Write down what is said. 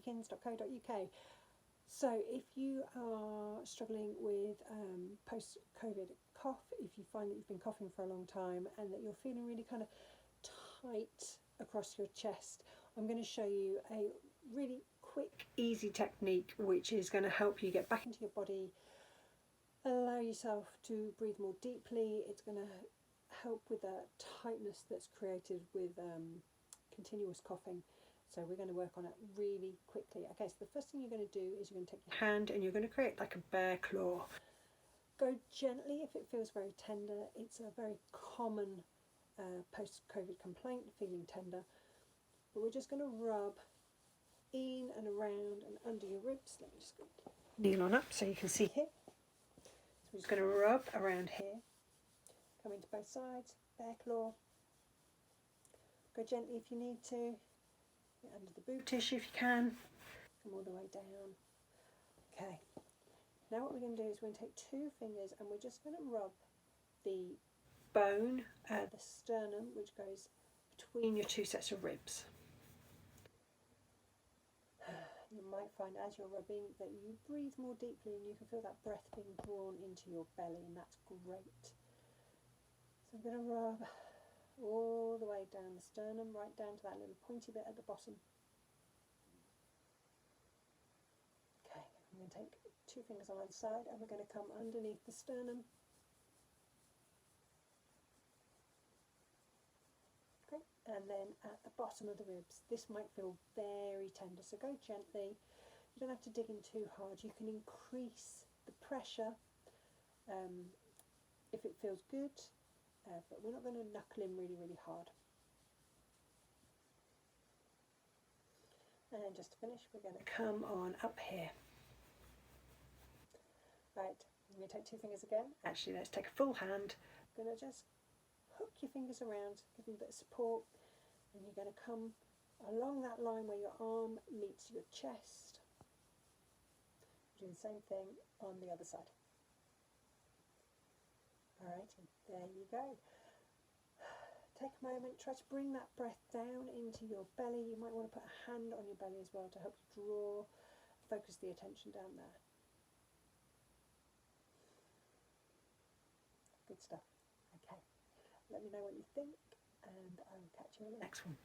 beckins.co.uk. So if you are struggling with post-COVID cough, if you find that you've been coughing for a long time and that you're feeling really kind of tight across your chest, I'm going to show you a really quick, easy technique which is going to help you get back into your body, allow yourself to breathe more deeply. It's going to help with that tightness that's created with continuous coughing. So we're going to work on it really quickly. Okay, so the first thing you're going to do is you're going to take your hand and you're going to create like a bear claw. Go gently if it feels very tender. It's a very common post-COVID complaint, feeling tender. But we're just going to rub in and around and under your ribs. Let me just kneel on up so you can see here. So we're just going to rub around here. Come into both sides, bear claw. Go gently if you need to. Get under the boob tissue if you can. Come all the way down. Okay. Now what we're going to do is we're going to take two fingers and we're just going to rub the bone, the sternum, which goes between your two sets of ribs. You might find as you're rubbing that you breathe more deeply and you can feel that breath being drawn into your belly, and that's great. So I'm going to rub all the way down the sternum, right down to that little pointy bit at the bottom. Okay, I'm going to take two fingers on either side and we're going to come underneath the sternum. Okay, and then at the bottom of the ribs. This might feel very tender, so go gently. You don't have to dig in too hard. You can increase the pressure if it feels good, but we're not going to knuckle in really, really hard. And just to finish, we're going to come on up here. Right, I'm going to take two fingers again. Actually, let's take a full hand. I'm going to just hook your fingers around, give them a bit of support, and you're going to come along that line where your arm meets your chest. Do the same thing on the other side. Alright, there you go. Take a moment, try to bring that breath down into your belly. You might want to put a hand on your belly as well to help you focus the attention down there. Good stuff. Okay, let me know what you think and I will catch you in the next one.